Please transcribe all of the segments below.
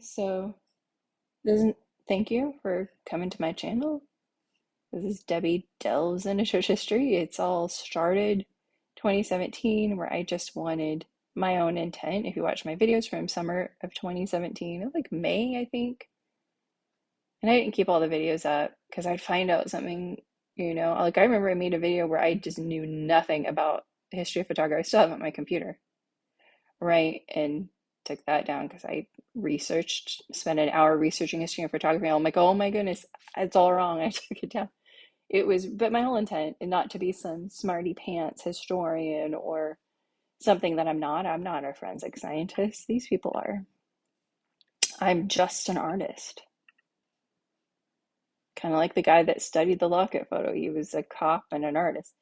So, this is, thank you for coming to my channel. This is Debbie Delves into Church History. It's all started 2017, where I just wanted my own intent. If you watch my videos from summer of 2017, like May, I think, and I didn't keep all the videos up because I'd find out something, like I remember I made a video where I just knew nothing about the history of photography. I still have it on my computer, right? And took that down because I spent an hour researching history and photography. I'm like, oh my goodness, it's all wrong. I took it down. It was, but my whole intent is not to be some smarty pants historian or something that I'm not. I'm not a forensic scientist. These people are. I'm just an artist. Kind of like the guy that studied the Lockett photo. He was a cop and an artist.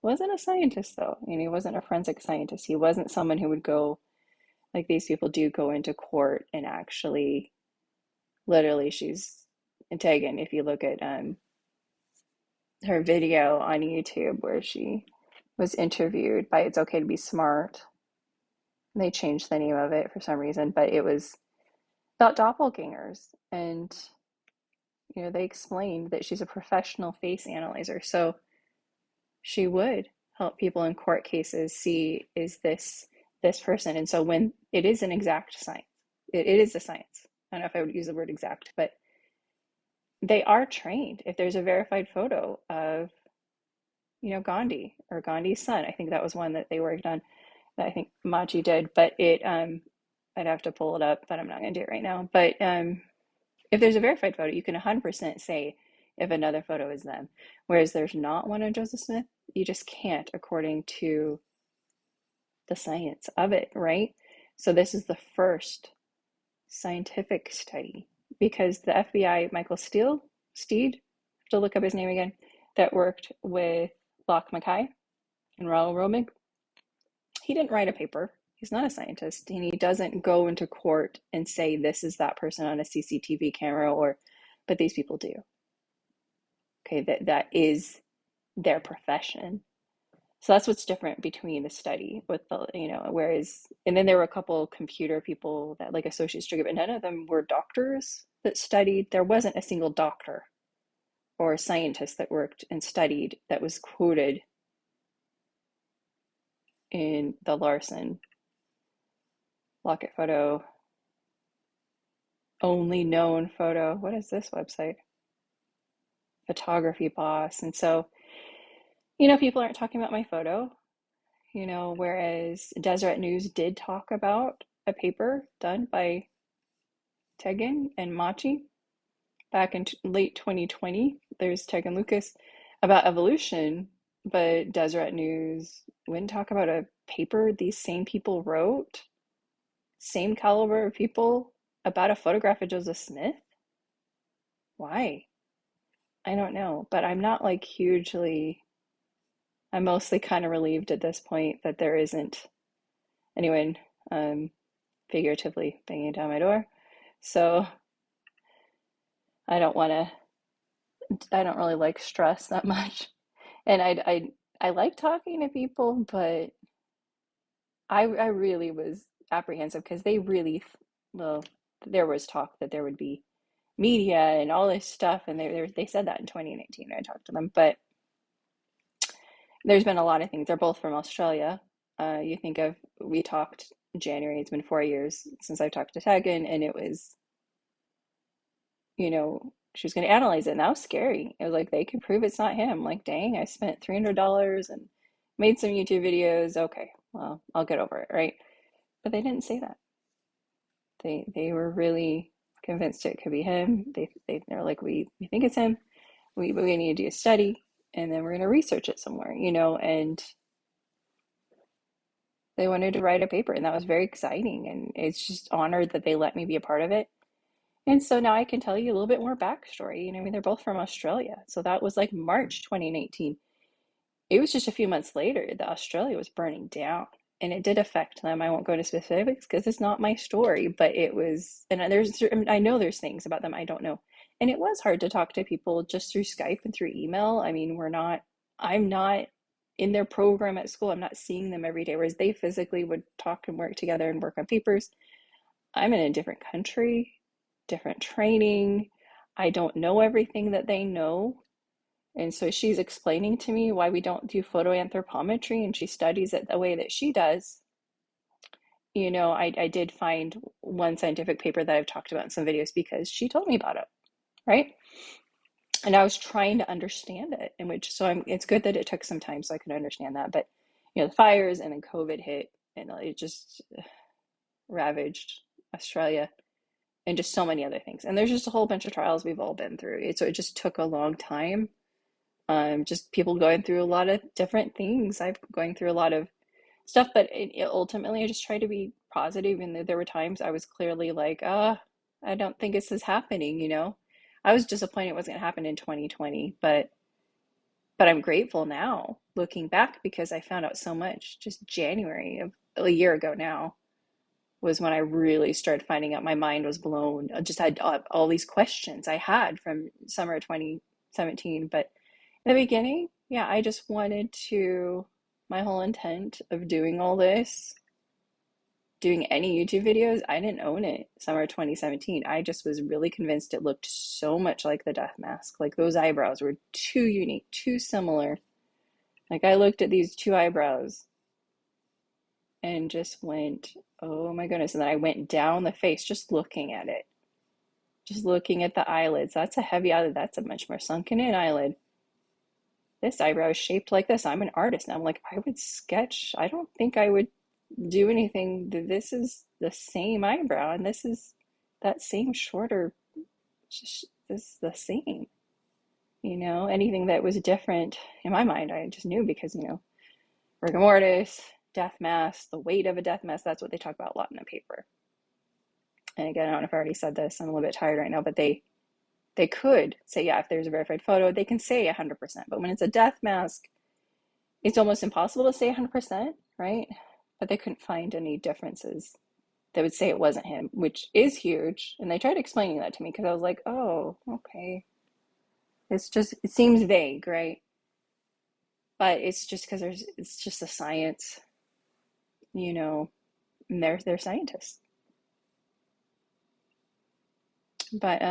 He wasn't a scientist though. He wasn't a forensic scientist. He wasn't someone who would go, like these people do, go into court and actually, literally, she's Tegan. If you look at her video on YouTube where she was interviewed by It's Okay to Be Smart. They changed the name of it for some reason, but it was about doppelgangers. And, they explained that she's a professional face analyzer. So she would help people in court cases see, is this person? And so when it is an exact science, it is a science. I don't know if I would use the word exact, but they are trained. If there's a verified photo of, Gandhi or Gandhi's son, I think that was one that they worked on that I think Machi did, but I'd have to pull it up, but I'm not going to do it right now. But if there's a verified photo, you can 100% say if another photo is them. Whereas there's not one of Joseph Smith, you just can't according to the science of it, right? So this is the first scientific study because the FBI, Michael Steed, have to look up his name again, that worked with Locke Mackay and Raoul Romig. He didn't write a paper. He's not a scientist, and he doesn't go into court and say this is that person on a CCTV camera, but these people do. Okay, that is their profession. So that's what's different between the study with the, whereas, and then there were a couple computer people that like associates degree, but none of them were doctors that studied. There wasn't a single doctor or a scientist that worked and studied that was quoted in the Larson Lockett photo. Only known photo. What is this website? Photography Boss. And so, people aren't talking about my photo, whereas Deseret News did talk about a paper done by Tegan and Machi back in late 2020. There's Tegan Lucas about evolution, but Deseret News wouldn't talk about a paper these same people wrote, same caliber of people, about a photograph of Joseph Smith. Why? I don't know, but I'm not like I'm mostly kind of relieved at this point that there isn't anyone figuratively banging down my door. So I don't really like stress that much. And I like talking to people, but I really was apprehensive because well, there was talk that there would be media and all this stuff, and they said that in 2019. I talked to them, but there's been a lot of things. They're both from Australia. We talked in January. It's been 4 years since I talked to Tegan, and it was, she was going to analyze it, and that was scary. It was like, they can prove it's not him. Like, dang, I spent $300 and made some YouTube videos. Okay, well, I'll get over it, right? But they didn't say that. They were really convinced it could be him. They're like, we think it's him. We need to do a study, and then we're going to research it somewhere, and they wanted to write a paper, and that was very exciting, and it's just honored that they let me be a part of it. And so now I can tell you a little bit more backstory. I mean, they're both from Australia. So that was like March 2019. It was just a few months later that Australia was burning down, and it did affect them. I won't go into specifics because it's not my story, but it was, and I know there's things about them I don't know. And it was hard to talk to people just through Skype and through email. I mean, I'm not in their program at school. I'm not seeing them every day, whereas they physically would talk and work together and work on papers. I'm in a different country. different training. I don't know everything that they know. And so she's explaining to me why we don't do photoanthropometry, and she studies it the way that she does. You know, I did find one scientific paper that I've talked about in some videos because she told me about it, right? And I was trying to understand it, in which, so it's good that it took some time so I could understand that. But, you know, the fires and then COVID hit, and it just ravaged Australia and just so many other things. And there's just a whole bunch of trials we've all been through. So it just took a long time. Just people going through a lot of different things. I'm going through a lot of stuff, but ultimately I just try to be positive. And there were times I was clearly like, I don't think this is happening, you know. I was disappointed it wasn't going to happen in 2020, but I'm grateful now looking back because I found out so much. Just January of a year ago now was when I really started finding out. My mind was blown. I just had all these questions I had from summer 2017. But in the beginning, yeah, I just wanted to, my whole intent of doing all this, doing any YouTube videos, I didn't own it summer 2017. I just was really convinced it looked so much like the death mask. Like those eyebrows were too unique, too similar. Like I looked at these two eyebrows and just went, oh my goodness. And then I went down the face just looking at it, just looking at the eyelids. That's a heavy eyelid. That's a much more sunken in eyelid. This eyebrow is shaped like this. I'm an artist. And I'm like, I would sketch. I don't think I would do anything. This is the same eyebrow, and this is that same shorter, just this is the same. You know, anything that was different in my mind, I just knew because, you know, rigor mortis, death mask, the weight of a death mask, that's what they talk about a lot in the paper. And again, I don't know if I already said this, I'm a little bit tired right now, but they could say, yeah, if there's a verified photo, they can say 100%. But when it's a death mask, it's almost impossible to say 100%, right? But they couldn't find any differences that would say it wasn't him, which is huge. And they tried explaining that to me because I was like, oh, okay. It's just, it seems vague, right? But it's just because it's just a science, you know, and they're scientists. But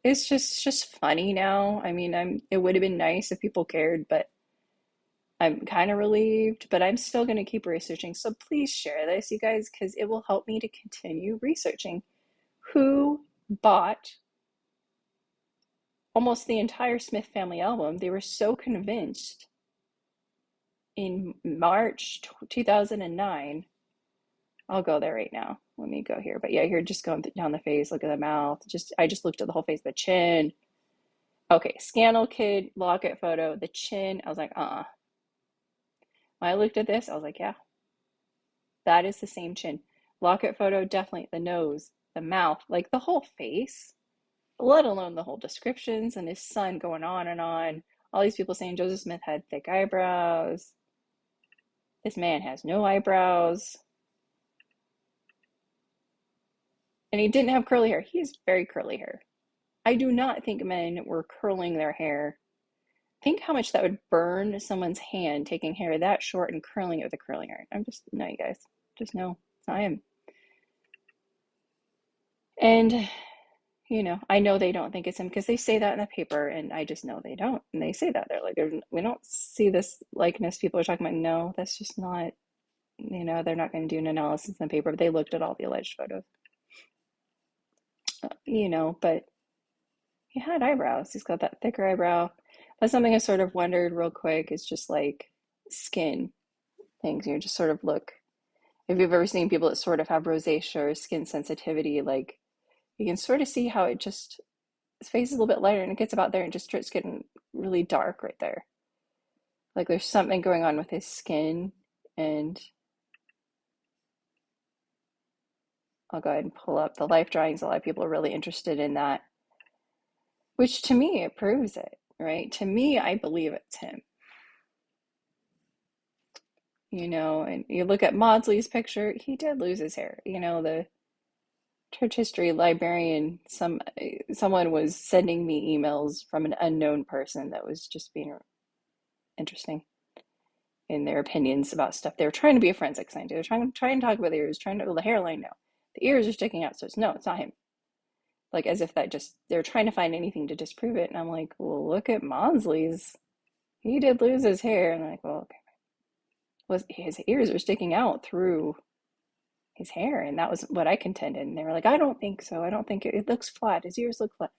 it's just funny now. I mean, it would have been nice if people cared, but I'm kind of relieved, but I'm still going to keep researching. So please share this, you guys, because it will help me to continue researching who bought almost the entire Smith family album. They were so convinced in March 2009. I'll go there right now. Let me go here. But yeah, here, just going down the face, look at the mouth. I just looked at the whole face, the chin. Okay, Scannell Kid, locket photo, the chin. I was like, When I looked at this, I was like, yeah, that is the same chin. Locket photo, definitely the nose, the mouth, like the whole face, let alone the whole descriptions and his son going on and on. All these people saying Joseph Smith had thick eyebrows. This man has no eyebrows. And he didn't have curly hair. He has very curly hair. I do not think men were curling their hair. Think how much that would burn someone's hand, taking hair that short and curling it with a curling iron. No, you guys, just no, it's not him. And, you know, I know they don't think it's him because they say that in the paper, and I just know they don't. And they say that. They're like, we don't see this likeness. People are talking about, no, that's just not, you know, they're not going to do an analysis in the paper, but they looked at all the alleged photos. You know, but he had eyebrows. He's got that thicker eyebrow. That's something I sort of wondered real quick. It's just like skin things. You just sort of look. If you've ever seen people that sort of have rosacea or skin sensitivity, like you can sort of see how it just, his face is a little bit lighter and it gets about there and just starts getting really dark right there. Like there's something going on with his skin. And I'll go ahead and pull up the life drawings. A lot of people are really interested in that, which to me, it proves it, right? To me, I believe it's him. You know, and you look at Maudsley's picture, he did lose his hair. You know, the church history librarian, someone was sending me emails from an unknown person that was just being interesting in their opinions about stuff. They were trying to be a forensic scientist. They were trying to talk about the ears, trying to, well, the hairline, no. The ears are sticking out, so it's not him. like as if that just, they're trying to find anything to disprove it. And I'm like, well, look at Monsley's. He did lose his hair. And I'm like, well, okay. Was his ears are sticking out through his hair, and that was what I contended. And they were like, I don't think so. I don't think it looks flat. His ears look flat.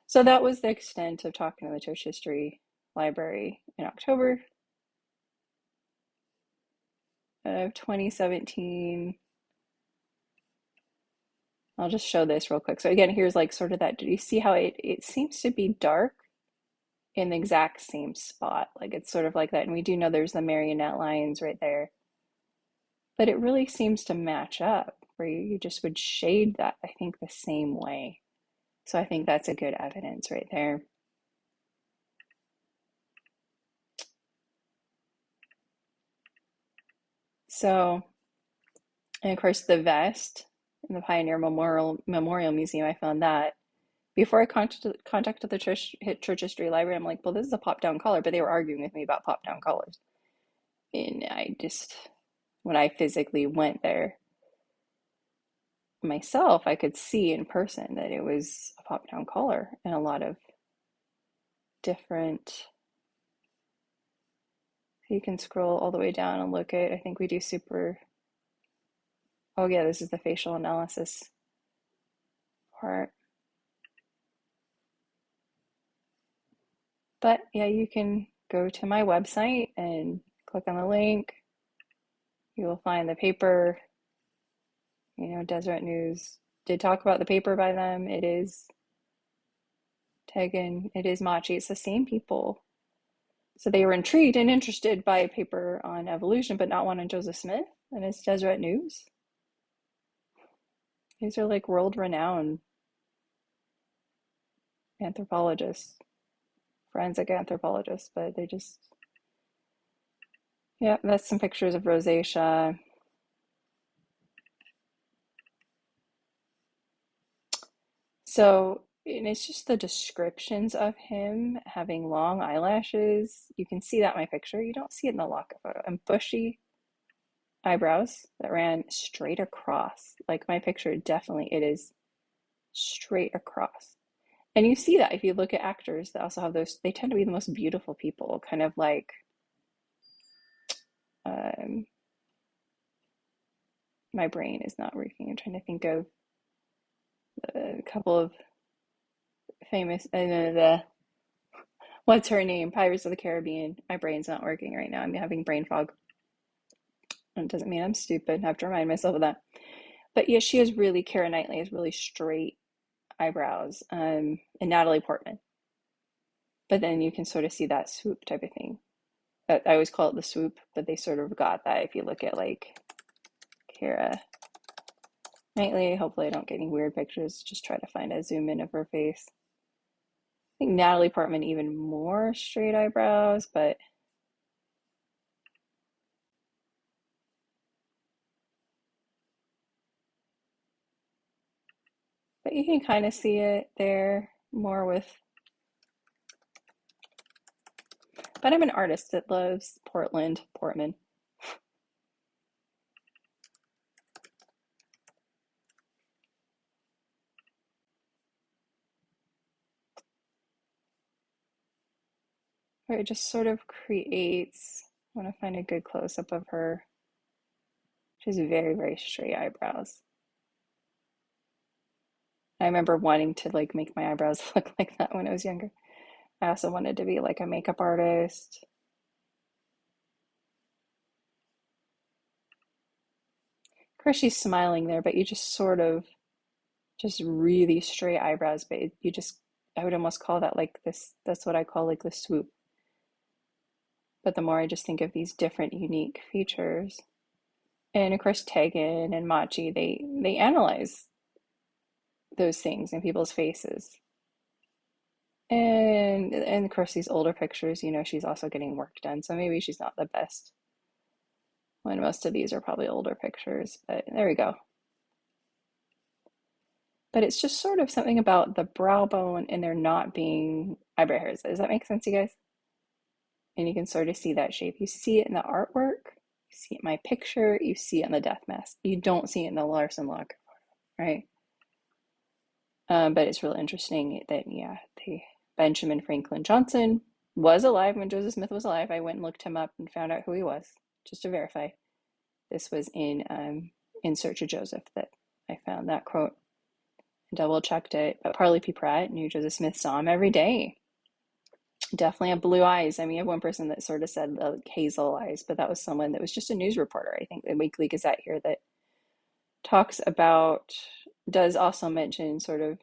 So that was the extent of talking to the church history library in October of 2017. I'll just show this real quick. So again, here's like sort of that, do you see how it seems to be dark in the exact same spot? Like it's sort of like that. And we do know there's the marionette lines right there. But it really seems to match up where you just would shade that, I think, the same way. So I think that's a good evidence right there. So, and of course the vest in the Pioneer Memorial Museum, I found that. Before I contacted the church history library, I'm like, well, this is a pop-down collar, but they were arguing with me about pop-down collars. And I just, when I physically went there myself, I could see in person that it was a pop-down collar and a lot of different, you can scroll all the way down and look at, I think we do super, oh yeah, this is the facial analysis part. But yeah, you can go to my website and click on the link. You will find the paper, Deseret News did talk about the paper by them. It is Tegan, it is Machi, it's the same people. So they were intrigued and interested by a paper on evolution, but not one on Joseph Smith, and it's Deseret News. These are like world-renowned anthropologists, forensic anthropologists, but they just, yeah, that's some pictures of rosacea. So, and it's just the descriptions of him having long eyelashes. You can see that in my picture. You don't see it in the locket photo. And bushy eyebrows that ran straight across. Like my picture, definitely it is straight across. And you see that if you look at actors that also have those, they tend to be the most beautiful people, kind of like my brain is not working. I'm trying to think of a couple of famous, what's her name? Pirates of the Caribbean. My brain's not working right now. I'm having brain fog. It doesn't mean I'm stupid. I have to remind myself of that. But yeah, she has really, Keira Knightley has really straight eyebrows, and Natalie Portman. But then you can sort of see that swoop type of thing. I always call it the swoop, but they sort of got that if you look at like Keira Knightley. Hopefully I don't get any weird pictures. Just try to find a zoom in of her face. I think Natalie Portman even more straight eyebrows, but you can kind of see it there more with, but I'm an artist that loves Portman. Where it just sort of creates, I want to find a good close-up of her. She has very, very straight eyebrows. I remember wanting to like make my eyebrows look like that when I was younger. I also wanted to be like a makeup artist. Of course, she's smiling there, but you just sort of, just really straight eyebrows, but you just, I would almost call that like this, that's what I call like the swoop. But the more I just think of these different unique features, and of course Tegan and Machi, they analyze those things in people's faces. And of course these older pictures, she's also getting work done, so maybe she's not the best when most of these are probably older pictures, but there we go. But it's just sort of something about the brow bone and there not being eyebrow hairs. Does that make sense, you guys? And you can sort of see that shape. You see it in the artwork, you see it in my picture, you see it in the death mask. You don't see it in the Larson lock, right? But it's really interesting that, yeah, Benjamin Franklin Johnson was alive when Joseph Smith was alive. I went and looked him up and found out who he was just to verify. This was in Search of Joseph that I found that quote. Double checked it. But Parley P. Pratt knew Joseph Smith, saw him every day. Definitely have blue eyes. I mean, I have one person that sort of said hazel eyes, but that was someone that was just a news reporter, I think, the Weekly Gazette here, that talks about, does also mention sort of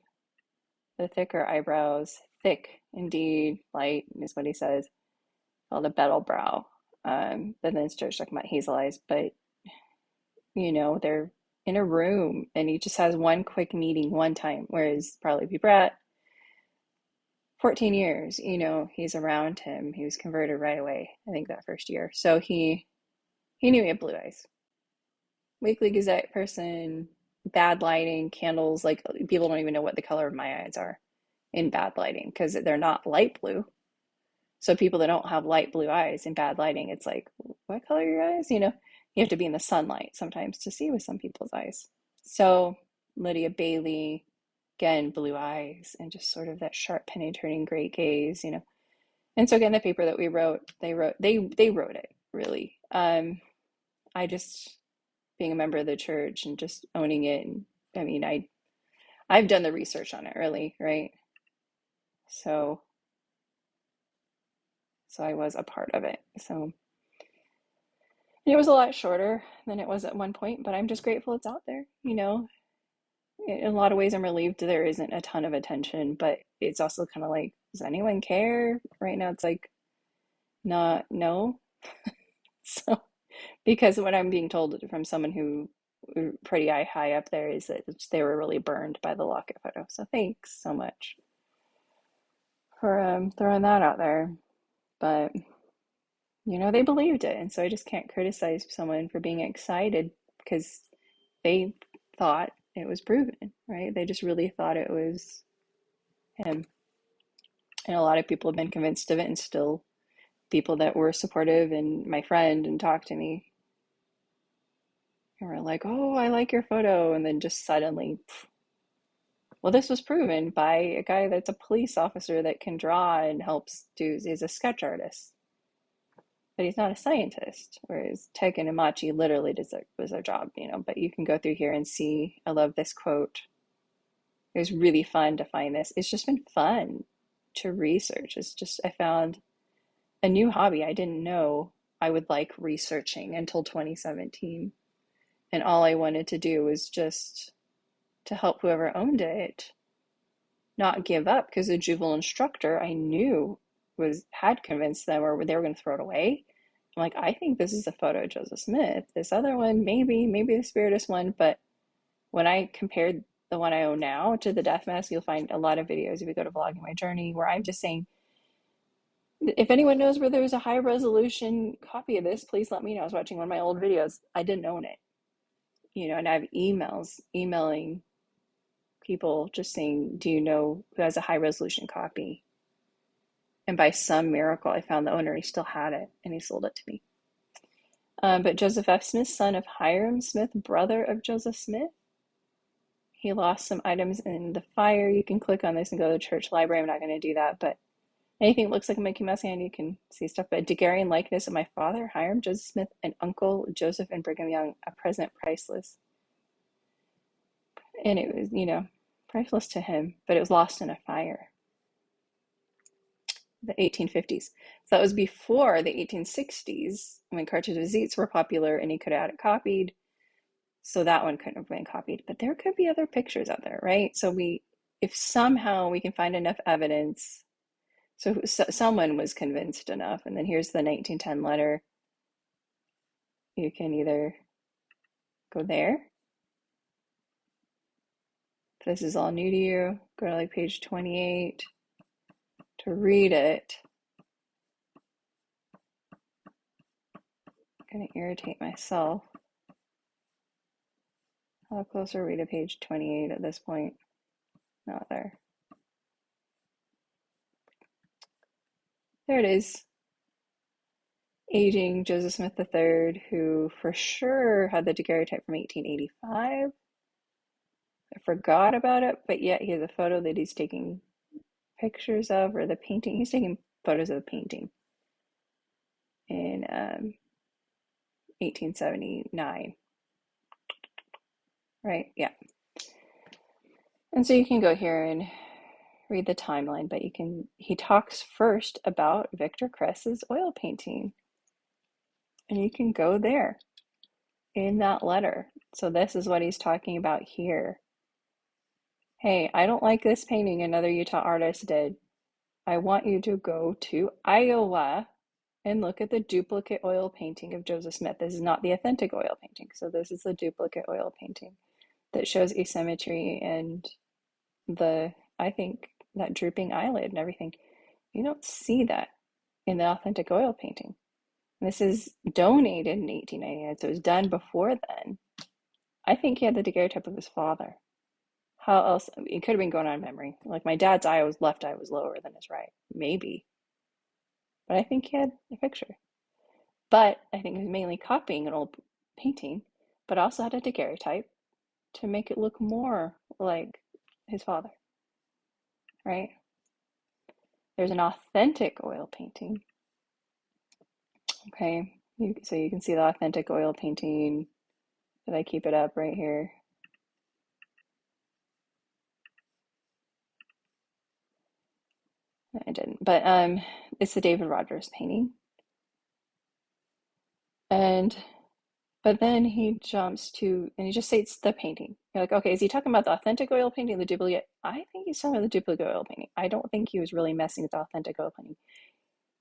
the thicker eyebrows, thick indeed, light is what he says, called a betel brow. But then starts talking about hazel eyes, but they're in a room and he just has one quick meeting one time, whereas Parley P. Pratt, 14 years, he's around him. He was converted right away, I think that first year. So he knew he had blue eyes. Weekly Gazette person, bad lighting, candles, like people don't even know what the color of my eyes are in bad lighting because they're not light blue. So people that don't have light blue eyes in bad lighting, it's like, what color are your eyes? You have to be in the sunlight sometimes to see with some people's eyes. So Lydia Bailey, again, blue eyes and just sort of that sharp penetrating great gaze, And so again, the paper that we wrote, they wrote it really. I just, being a member of the church and just owning it, and I mean, I've done the research on it really, right? So I was a part of it. So it was a lot shorter than it was at one point, but I'm just grateful it's out there. In a lot of ways, I'm relieved there isn't a ton of attention, but it's also kind of like, does anyone care? Right now, it's like, not, no. So, because what I'm being told from someone who pretty high up there is that they were really burned by the locket photo. So thanks so much for throwing that out there. But they believed it, and so I just can't criticize someone for being excited because they thought it was proven, right? They just really thought it was him. And a lot of people have been convinced of it, and still people that were supportive and my friend and talked to me and were like, oh, I like your photo. And then just suddenly, well, this was proven by a guy that's a police officer that can draw and is a sketch artist. But he's not a scientist, whereas Tegan and Machi literally was their job, But you can go through here and see, I love this quote. It was really fun to find this. It's just been fun to research. I found a new hobby. I didn't know I would like researching until 2017. And all I wanted to do was just to help whoever owned it not give up, because the juvenile instructor I knew had convinced them, or they were going to throw it away. I'm like, I think this is a photo of Joseph Smith. This other one, maybe the Spiritus one. But when I compared the one I own now to the death mask, you'll find a lot of videos if you go to Vlogging My Journey where I'm just saying, if anyone knows where there's a high resolution copy of this, please let me know. I was watching one of my old videos. I didn't own it, and I have emailing people just saying, do you know who has a high resolution copy? And by some miracle, I found the owner. He still had it, and he sold it to me. But Joseph F. Smith, son of Hyrum Smith, brother of Joseph Smith, he lost some items in the fire. You can click on this and go to the church library. I'm not going to do that, but anything that looks like a Mickey Mouse hand, you can see stuff. But Daguerrean likeness of my father, Hyrum Joseph Smith, and uncle Joseph and Brigham Young, a present priceless. And it was, priceless to him, but it was lost in a fire. The 1850s. So that was before the 1860s when cartridge receipts were popular and he could have had it copied. So that one couldn't have been copied, but there could be other pictures out there, right? So if somehow we can find enough evidence, so someone was convinced enough, and then here's the 1910 letter. You can either go there. If this is all new to you, go to page 28 to read it. I'm going to irritate myself. How close are we to page 28 at this point? Not there. There it is. Aging Joseph Smith III, who for sure had the daguerreotype from 1885. forgot about it, but yet he has a photo that he's taking pictures of, or the painting. He's taking photos of the painting in 1879, right? Yeah. And so you can go here and read the timeline, but he talks first about Victor Cress's oil painting, and you can go there in that letter. So this is what he's talking about here. Hey, I don't like this painting another Utah artist did. I want you to go to Iowa and look at the duplicate oil painting of Joseph Smith. This is not the authentic oil painting. So this is the duplicate oil painting that shows asymmetry and I think that drooping eyelid and everything. You don't see that in the authentic oil painting. This is donated in 1899, so it was done before then. I think he had the daguerreotype of his father. How else? It could have been going on memory. Like my dad's left eye was lower than his right. Maybe. But I think he had a picture. But I think he was mainly copying an old painting, but also had a daguerreotype to make it look more like his father. Right? There's an authentic oil painting. Okay, so you can see the authentic oil painting. Did I keep it up right here? I didn't, but it's the David Rogers painting. But then he jumps to, and he just states the painting. You're like, okay, is he talking about the authentic oil painting, the duplicate? I think he's talking about the duplicate oil painting. I don't think he was really messing with the authentic oil painting,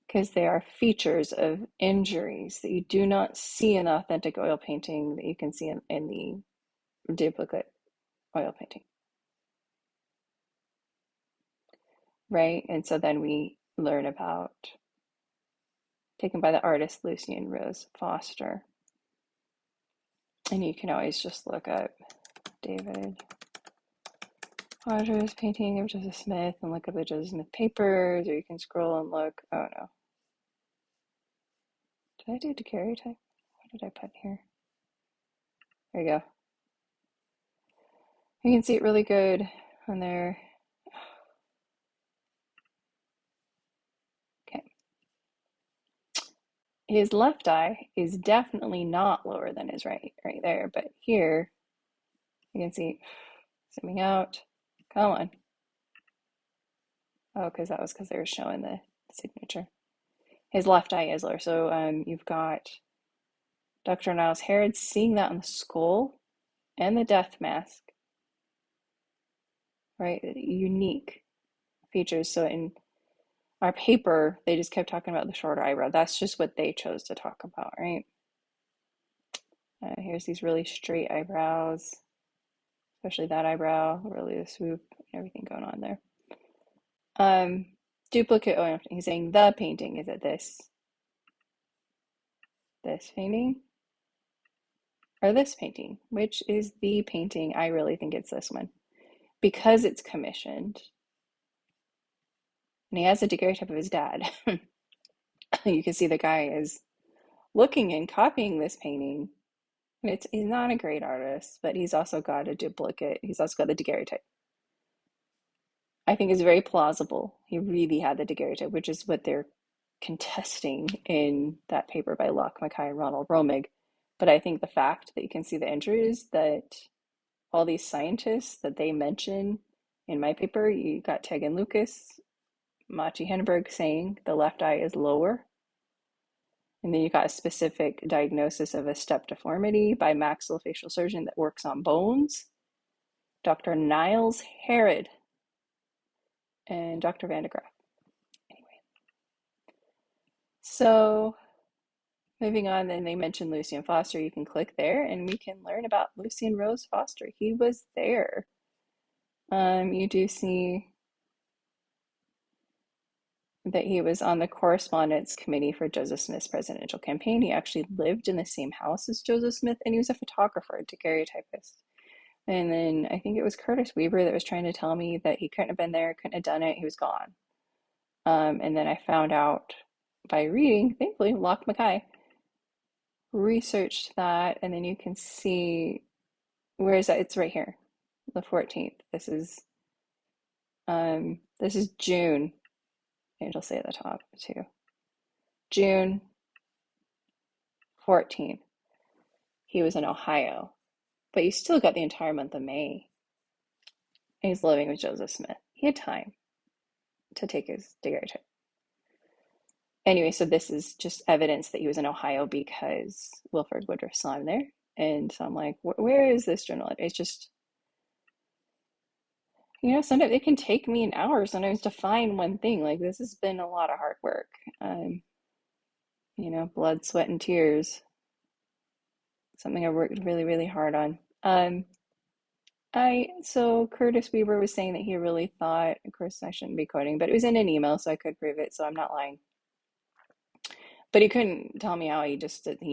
because there are features of injuries that you do not see in the authentic oil painting that you can see in the duplicate oil painting. Right? And so then we learn about, taken by the artist Lucian Rose Foster. And you can always just look up David Rogers painting of Joseph Smith and look up the Joseph Smith papers, or you can scroll and look. Oh no. Did I do daguerreotype? What did I put here? There you go. You can see it really good on there. Okay. His left eye is definitely not lower than his right there, but here you can see, zooming out, come on. Oh, because they were showing the signature. His left eye is lower. So you've got Dr. Niles Herrod seeing that on the skull and the death mask, right? Unique features. So in our paper, they just kept talking about the shorter eyebrow. That's just what they chose to talk about, right? Here's these really straight eyebrows, especially that eyebrow, really the swoop, and everything going on there. Duplicate, oh, he's saying the painting, is it this painting? Or this painting? Which is the painting? I really think it's this one, because it's commissioned. And he has a daguerreotype of his dad. You can see the guy is looking and copying this painting. And he's not a great artist, but he's also got a duplicate. He's also got the daguerreotype. I think it's very plausible. He really had the daguerreotype, which is what they're contesting in that paper by Locke, Mackay, and Ronald Romig. But I think the fact that you can see the injuries that all these scientists that they mention in my paper, you got Tegan Lucas, Machi Henneberg saying the left eye is lower. And then you got a specific diagnosis of a step deformity by maxillofacial surgeon that works on bones, Dr. Niles Herrod and Dr. Van de Graff. Anyway, so moving on, then they mentioned Lucian Foster. You can click there and we can learn about Lucian Rose Foster. He was there. You do see that he was on the correspondence committee for Joseph Smith's presidential campaign. He actually lived in the same house as Joseph Smith, and he was a photographer, daguerreotypist. And then I think it was Curtis Weaver that was trying to tell me that he couldn't have been there, couldn't have done it, he was gone. And then I found out by reading, thankfully, Locke Mackay researched that, and then you can see, where is that? It's right here. the 14th. This is June. It'll say at the top too. June 14th. He was in Ohio, but you still got the entire month of May. And he's living with Joseph Smith. He had time to take his daguerreotype. Anyway, so this is just evidence that he was in Ohio because Wilford Woodruff saw him there. And so I'm like, where is this journal? It's just, sometimes it can take me an hour sometimes to find one thing. Like, this has been a lot of hard work. Blood, sweat, and tears. Something I worked really, really hard on. So Curtis Weaver was saying that he really thought, of course I shouldn't be quoting, but it was in an email, so I could prove it, so I'm not lying. But he couldn't tell me how he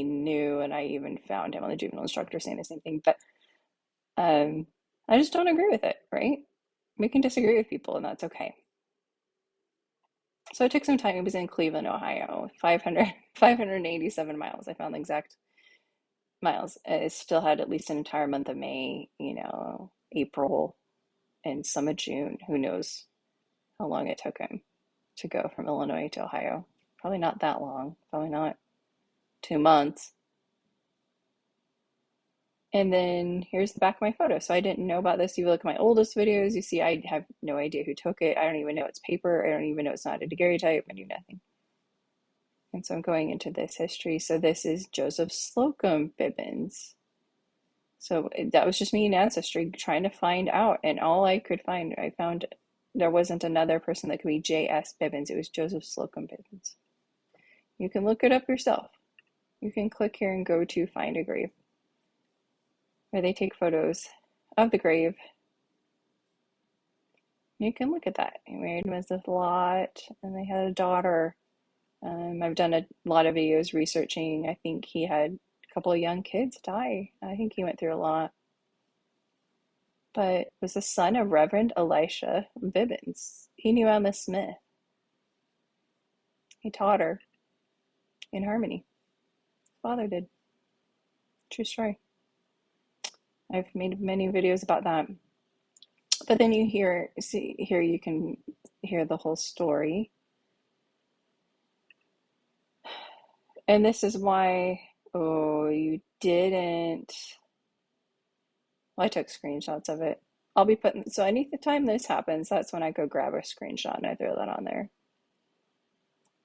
knew, and I even found him on the Juvenile Instructor saying the same thing. But I just don't agree with it, right? We can disagree with people, and that's okay. So it took some time. It was in Cleveland, Ohio, 587 miles. I found the exact miles. It still had at least an entire month of May, April, and some of June. Who knows how long it took him to go from Illinois to Ohio. Probably not that long. Probably not 2 months. And then here's the back of my photo. So I didn't know about this. You look at my oldest videos, you see I have no idea who took it. I don't even know it's paper. I don't even know it's not a daguerreotype. I knew nothing. And so I'm going into this history. So this is Joseph Slocum Bibbins. So that was just me in Ancestry trying to find out. And all I could find, I found there wasn't another person that could be J.S. Bibbins. It was Joseph Slocum Bibbins. You can look it up yourself. You can click here and go to Find a Grave, where they take photos of the grave. You can look at that. He married Mrs. Lot, and they had a daughter. I've done a lot of videos researching. I think he had a couple of young kids die. I think he went through a lot. But was the son of Reverend Elisha Bibbins. He knew Emma Smith. He taught her in harmony. His father did. True story. I've made many videos about that. But then you you can hear the whole story. And this is why, you didn't. Well, I took screenshots of it. I'll be putting, so any time this happens, that's when I go grab a screenshot and I throw that on there.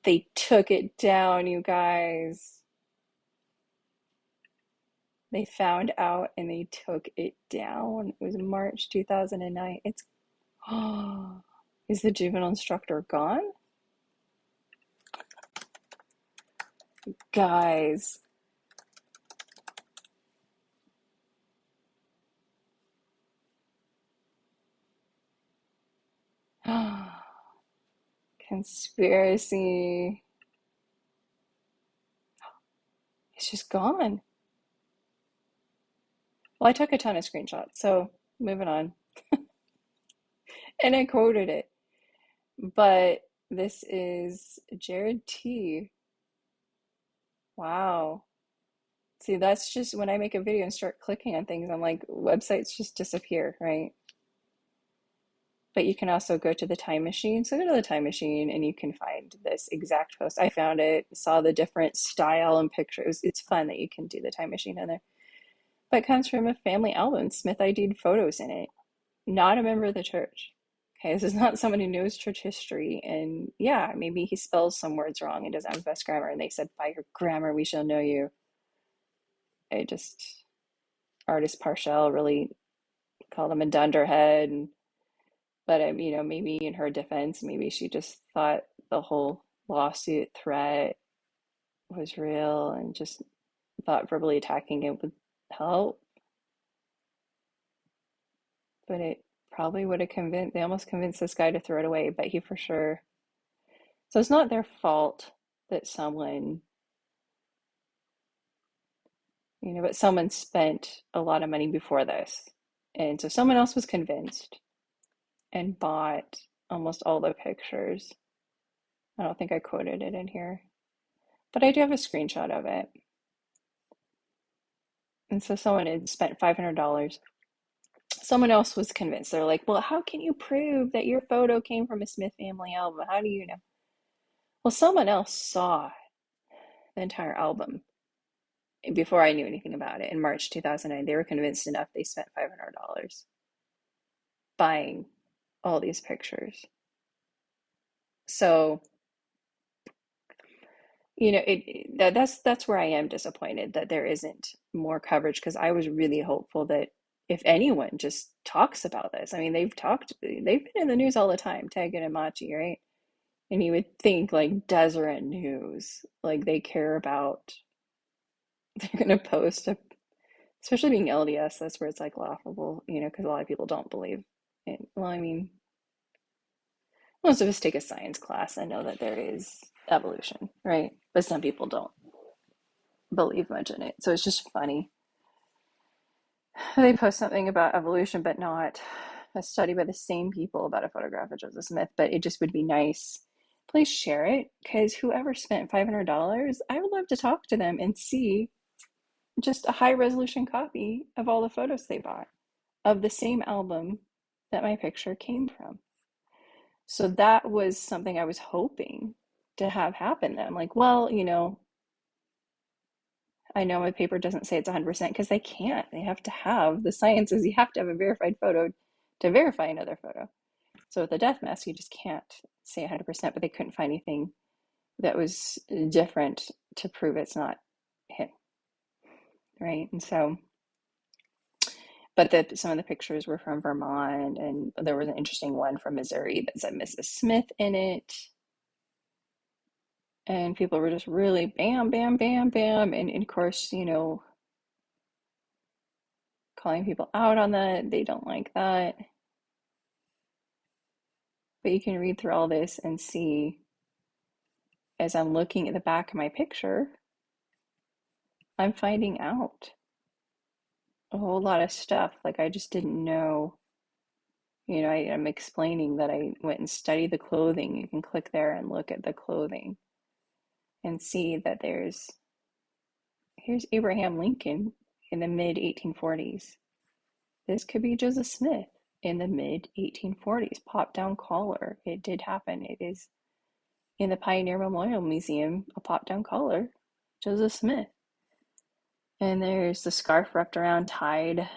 They took it down, you guys. They found out and they took it down. It was March 2009. Is the Juvenile Instructor gone? Guys. Conspiracy. It's just gone. Well, I took a ton of screenshots, so moving on. And I quoted it. But this is Jared T. Wow. See, that's just when I make a video and start clicking on things, I'm like, websites just disappear, right? But you can also go to the time machine. So go to the time machine and you can find this exact post. I found it, saw the different style and pictures. It's fun that you can do the time machine in there. But it comes from a family album. Smith ID'd photos in it. Not a member of the church. Okay, this is not someone who knows church history. And yeah, maybe he spells some words wrong and doesn't have the best grammar. And they said, by your grammar, we shall know you. Artist Parshall really called him a dunderhead. But maybe in her defense, maybe she just thought the whole lawsuit threat was real and just thought verbally attacking it would help. But it probably would have they almost convinced this guy to throw it away, but he for sure. So it's not their fault that someone, but someone spent a lot of money before this. And so someone else was convinced and bought almost all the pictures. I don't think I quoted it in here, but I do have a screenshot of it. And so someone had spent $500. someone else was convinced. They're like, well, how can you prove that your photo came from a Smith family album? How do you know? Well, someone else saw the entire album before I knew anything about it in March 2009. They were convinced enough they spent $500 buying all these pictures. So, that's where I am disappointed that there isn't more coverage, because I was really hopeful that if anyone just talks about this, I mean, they've been in the news all the time, Tegan and Machi, right? And you would think like Deseret News, like they care about, they're going to post especially being LDS, that's where it's like laughable, because a lot of people don't believe it. Well, I mean, most of us take a science class and know that there is evolution, right? But some people don't believe much in it. So it's just funny. They post something about evolution, but not a study by the same people about a photograph of Joseph Smith. But it just would be nice. Please share it, because whoever spent $500, I would love to talk to them and see just a high resolution copy of all the photos they bought of the same album that my picture came from. So that was something I was hoping to have happen then. I'm like, well, I know my paper doesn't say it's 100% because they can't. They have to have, the science is you have to have a verified photo to verify another photo. So with the death mask, you just can't say 100%, but they couldn't find anything that was different to prove it's not him, right? And so, but some of the pictures were from Vermont, and there was an interesting one from Missouri that said Mrs. Smith in it. And people were just really bam, bam, bam, bam. And of course, calling people out on that. They don't like that. But you can read through all this and see, as I'm looking at the back of my picture, I'm finding out a whole lot of stuff. Like I just didn't know. I'm explaining that I went and studied the clothing. You can click there and look at the clothing and see that here's Abraham Lincoln in the mid 1840s. This could be Joseph Smith in the mid 1840s. Pop down collar. It did happen. It is in the Pioneer Memorial Museum, a pop down collar, Joseph Smith. And there's the scarf wrapped around, tied.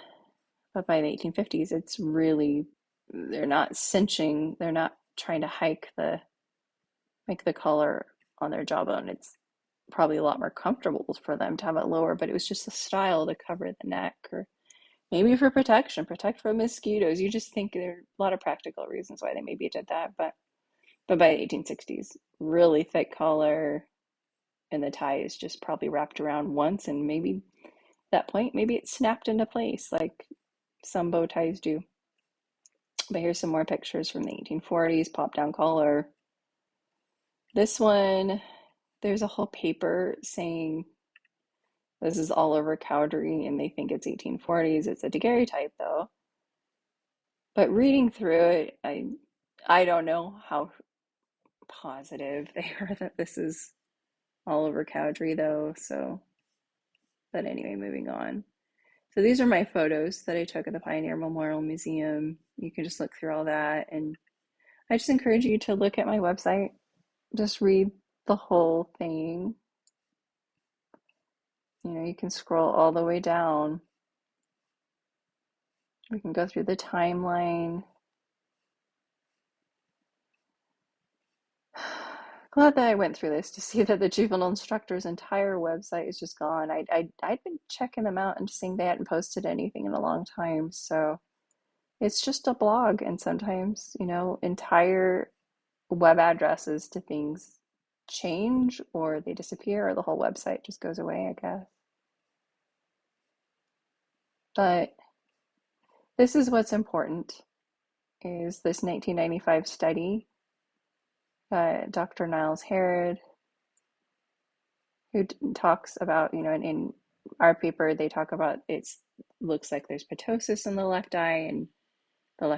But by the 1850s, it's really, they're not cinching, they're not trying to make the collar on their jawbone. It's probably a lot more comfortable for them to have it lower, but it was just a style to cover the neck, or maybe for protection, protect from mosquitoes. You just think there are a lot of practical reasons why they maybe did that, but by the 1860s, really thick collar, and the tie is just probably wrapped around once, and maybe at that point, maybe it snapped into place like some bow ties do. But here's some more pictures from the 1840s, pop down collar. This one, there's a whole paper saying this is all over Cowdery, and they think it's 1840s. It's a daguerreotype though. But reading through it, I don't know how positive they are that this is all over Cowdery though. So, but anyway, moving on. So these are my photos that I took at the Pioneer Memorial Museum. You can just look through all that, and I just encourage you to look at my website. Just read the whole thing. You can scroll all the way down. We can go through the timeline. Glad that I went through this to see that the Juvenile Instructor's entire website is just gone. I'd been checking them out and just seeing they hadn't posted anything in a long time. So it's just a blog, and sometimes, entire web addresses to things change, or they disappear, or the whole website just goes away, I guess. But this is what's important, is this 1995 study by Dr. Niles Herrod, who talks about, in our paper, they talk about looks like there's ptosis in the left eye, and the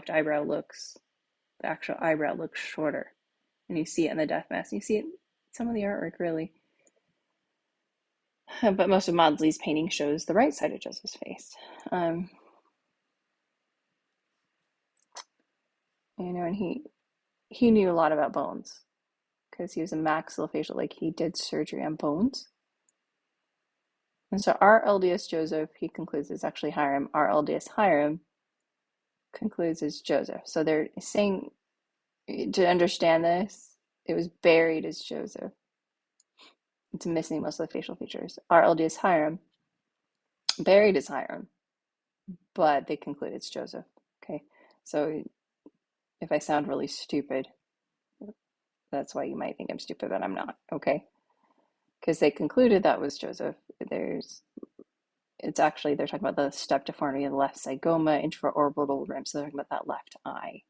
actual eyebrow looks shorter. And you see it in the death mask. You see it in some of the artwork, really. But most of Maudsley's painting shows the right side of Joseph's face. and he knew a lot about bones because he was a maxillofacial, like he did surgery on bones. And so our LDS Joseph, he concludes, is actually Hyrum. Our LDS Hyrum concludes is Joseph. So they're saying, to understand this, it was buried as Joseph. It's missing most of the facial features. Our LDS Hyrum, buried as Hyrum, but they conclude it's Joseph. Okay, so if I sound really stupid, that's why you might think I'm stupid, but I'm not. Okay, because they concluded that was Joseph. It's actually, they're talking about the step deformity of the left zygoma, infraorbital rim. So they're talking about that left eye.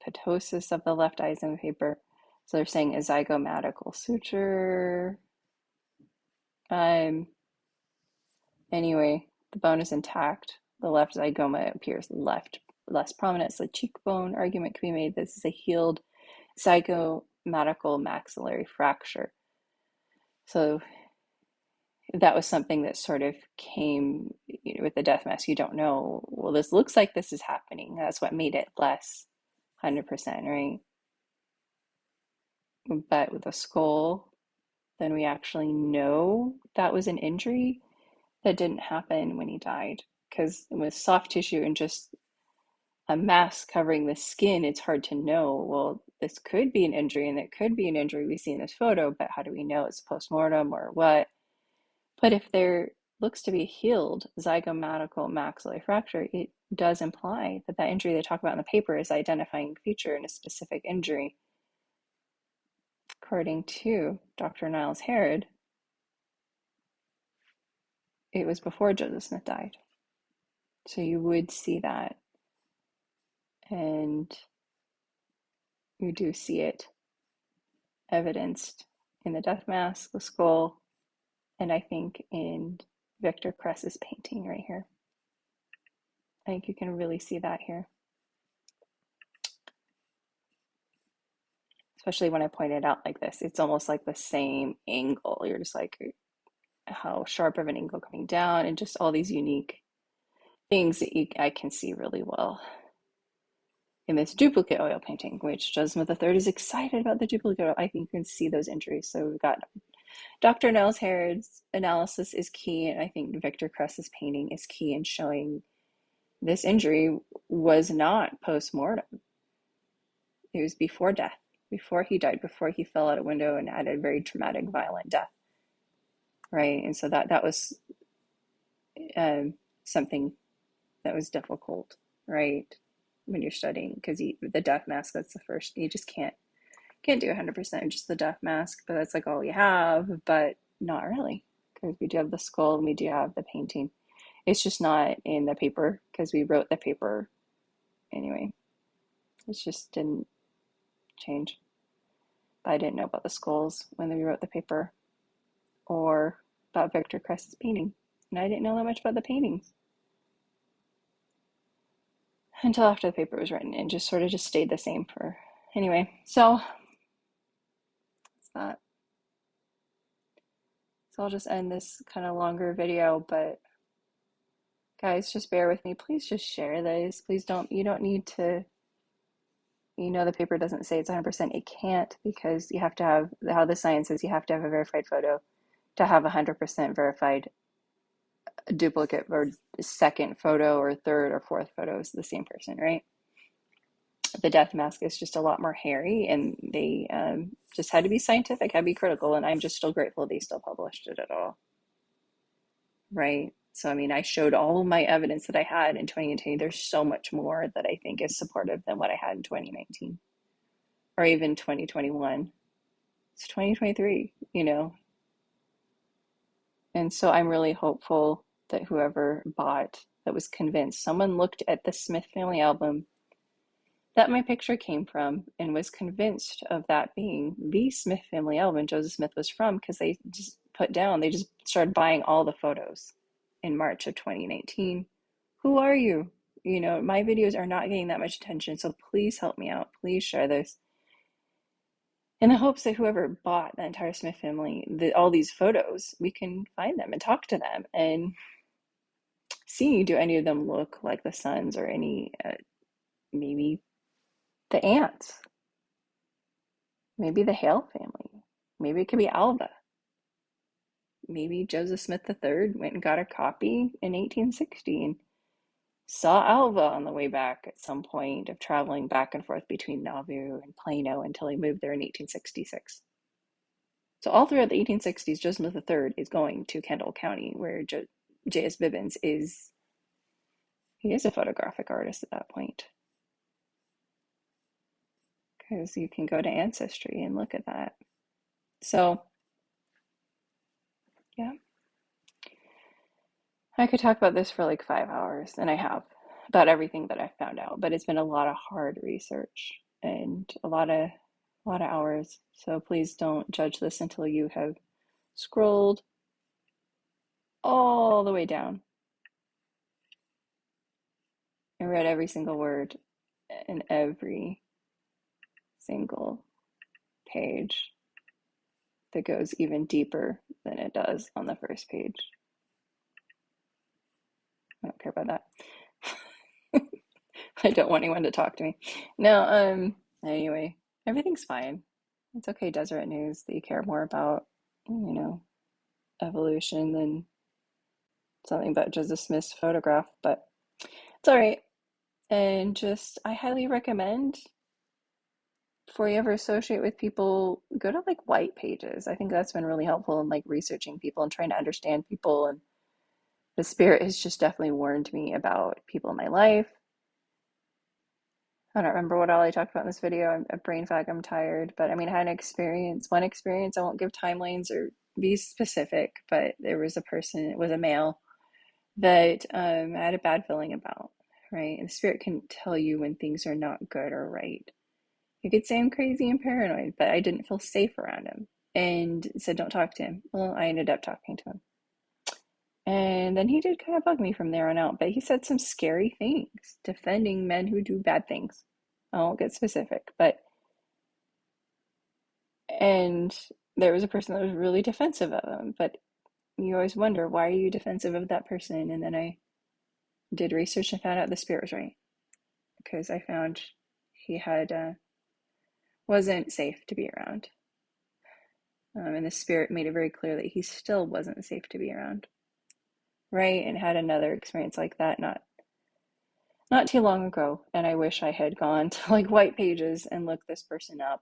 Ptosis of the left eye is in the paper. So they're saying a zygomatical suture. Anyway, the bone is intact. The left zygoma appears less prominent. So the cheekbone argument can be made. This is a healed zygomatical maxillary fracture. So that was something that sort of came, with the death mask. You don't know, well, this looks like this is happening. That's what made it less 100%, right? But with a skull, then we actually know that was an injury that didn't happen when he died. Because with soft tissue and just a mask covering the skin, it's hard to know, well, this could be an injury and it could be an injury we see in this photo, but how do we know it's post-mortem or what? But if there looks to be a healed zygomatical maxillary fracture, it does imply that that injury they talk about in the paper is identifying feature in a specific injury. According to Dr. Niles Herrod, it was before Joseph Smith died. So you would see that. And you do see it evidenced in the death mask, the skull, and I think in Victor Cress's painting right here. I think you can really see that here. Especially when I point it out like this. It's almost like the same angle. You're just like, how sharp of an angle coming down, and just all these unique things that I can see really well in this duplicate oil painting, which Judgement the Third is excited about the duplicate oil. I think you can see those injuries. So we've got Dr. Niles Herrod's analysis is key, and I think Victor Cress's painting is key in showing this injury was not post-mortem. It was before death, before he died, before he fell out a window and had a very traumatic, violent death, right? And so that was something that was difficult, right, when you're studying, because the death mask, that's the first, you just can't do 100% just the death mask, but that's like all we have, but not really, because we do have the skull and we do have the painting. It's just not in the paper because we wrote the paper anyway. It just didn't change. But I didn't know about the skulls when we wrote the paper or about Victor Cress's painting. And I didn't know that much about the paintings until after the paper was written, and just sort of just stayed the same for, anyway. So that's that. So I'll just end this kind of longer video, but guys, just bear with me. Please just share this. Please you don't need to, the paper doesn't say it's 100%. It can't, because you have to have, how the science is, you have to have a verified photo to have 100% verified duplicate, or second photo or third or fourth photo is the same person, right? The death mask is just a lot more hairy, and they just had to be scientific, had to be critical, and I'm just still grateful they still published it at all, right? So, I mean, I showed all of my evidence that I had in 2018. There's so much more that I think is supportive than what I had in 2019 or even 2021. It's 2023, And so I'm really hopeful that whoever bought, that was convinced, someone looked at the Smith family album that my picture came from and was convinced of that being the Smith family album Joseph Smith was from, because they just started buying all the photos in March of 2019. Who are you? My videos are not getting that much attention, so please help me out. Please share this. In the hopes that whoever bought the entire Smith family, all these photos, we can find them and talk to them and see, do any of them look like the sons, or any maybe The ants. Maybe the Hale family. Maybe it could be Alva. Maybe Joseph Smith III went and got a copy in 1860 and saw Alva on the way back at some point of traveling back and forth between Nauvoo and Plano until he moved there in 1866. So all throughout the 1860s, Joseph Smith III is going to Kendall County, where J.S. Bibbins is. He is a photographic artist at that point. Because you can go to Ancestry and look at that. So, yeah. I could talk about this for like 5 hours, and I have, about everything that I found out, but it's been a lot of hard research and a lot of hours. So please don't judge this until you have scrolled all the way down and read every single word and every single page that goes even deeper than it does on the first page. I don't care about that. I don't want anyone to talk to me. No, anyway, everything's fine. It's okay, Deseret News, that you care more about, evolution than something about Joseph Smith's photograph, but it's all right. And just, I highly recommend, before you ever associate with people, go to like white pages. I think that's been really helpful in like researching people and trying to understand people. And the spirit has just definitely warned me about people in my life. I don't remember what all I talked about in this video. I'm a brain fag, I'm tired. But I mean, I had one experience, I won't give timelines or be specific, but there was a person, it was a male, that I had a bad feeling about, right? And the spirit can tell you when things are not good or right. You could say I'm crazy and paranoid, but I didn't feel safe around him and said, don't talk to him. Well, I ended up talking to him. And then he did kind of bug me from there on out, but he said some scary things defending men who do bad things. I won't get specific, and there was a person that was really defensive of him, but you always wonder, why are you defensive of that person? And then I did research and found out the spirit was right, because I found he wasn't safe to be around. And the spirit made it very clear that he still wasn't safe to be around. Right? And had another experience like that not too long ago. And I wish I had gone to like white pages and looked this person up,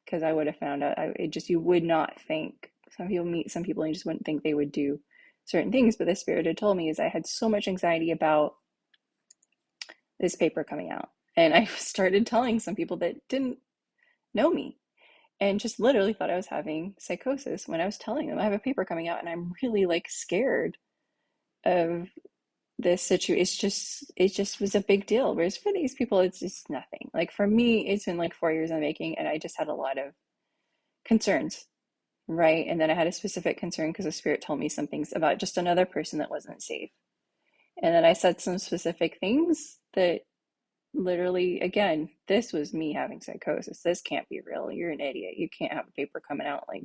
because I would have found out. You would not think. Some people meet some people and you just wouldn't think they would do certain things. But the spirit had told me is I had so much anxiety about this paper coming out. And I started telling some people that didn't know me and just literally thought I was having psychosis when I was telling them I have a paper coming out and I'm really like scared of this situation. It just was a big deal. Whereas for these people, it's just nothing. Like for me, it's been like 4 years in the making, and I just had a lot of concerns, right? And then I had a specific concern because the spirit told me some things about just another person that wasn't safe. And then I said some specific things that literally, again, this was me having psychosis. This can't be real. You're an idiot. You can't have a paper coming out. Like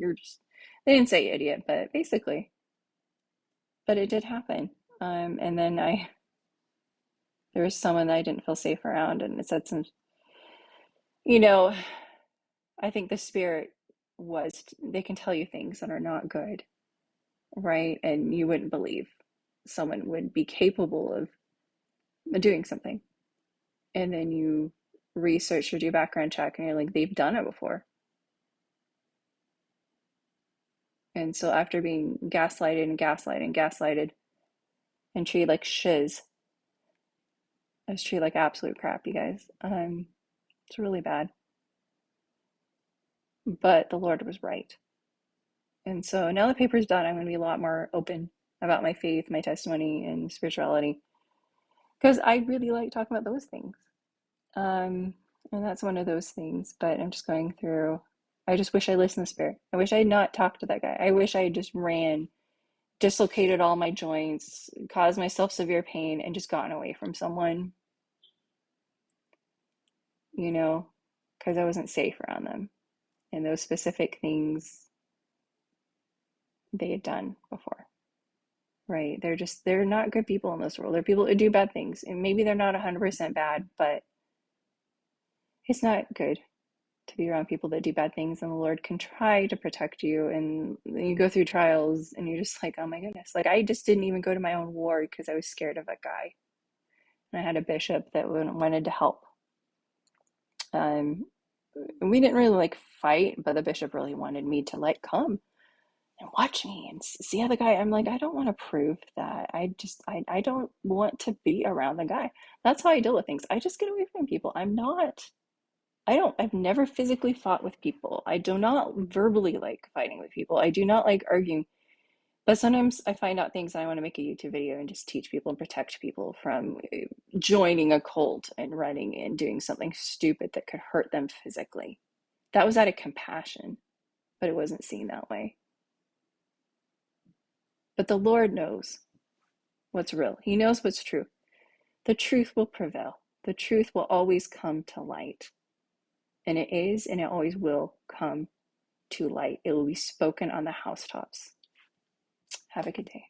they didn't say idiot, but basically, but it did happen. And then there was someone that I didn't feel safe around, and it said some, I think the spirit they can tell you things that are not good, right? And you wouldn't believe someone would be capable of doing something. And then you research or do a background check, and you're like, they've done it before. And so after being gaslighted and gaslighted and gaslighted and treated like shiz, I was treated like absolute crap, you guys. It's really bad. But the Lord was right. And so now the paper's done, I'm going to be a lot more open about my faith, my testimony, and spirituality, because I really like talking about those things. And that's one of those things. But I'm just going through, I just wish I listened to spirit. I wish I had not talked to that guy. I wish I had just ran, dislocated all my joints, caused myself severe pain, and just gotten away from someone, because I wasn't safe around them. And those specific things they had done before. Right? They're not good people in this world. They're people who do bad things. And maybe they're not 100% bad, but It's not good to be around people that do bad things, and the Lord can try to protect you, and you go through trials and you're just like, oh my goodness. Like, I just didn't even go to my own ward because I was scared of a guy. And I had a bishop that wanted to help. We didn't really like fight, but the bishop really wanted me to like come and watch me and see how the guy. I'm like, I don't want to prove that. I don't want to be around the guy. That's how I deal with things. I just get away from people. I've never physically fought with people. I do not verbally like fighting with people. I do not like arguing. But sometimes I find out things and I want to make a YouTube video and just teach people and protect people from joining a cult and running and doing something stupid that could hurt them physically. That was out of compassion, but it wasn't seen that way. But the Lord knows what's real. He knows what's true. The truth will prevail. The truth will always come to light. And it is, and it always will come to light. It will be spoken on the housetops. Have a good day.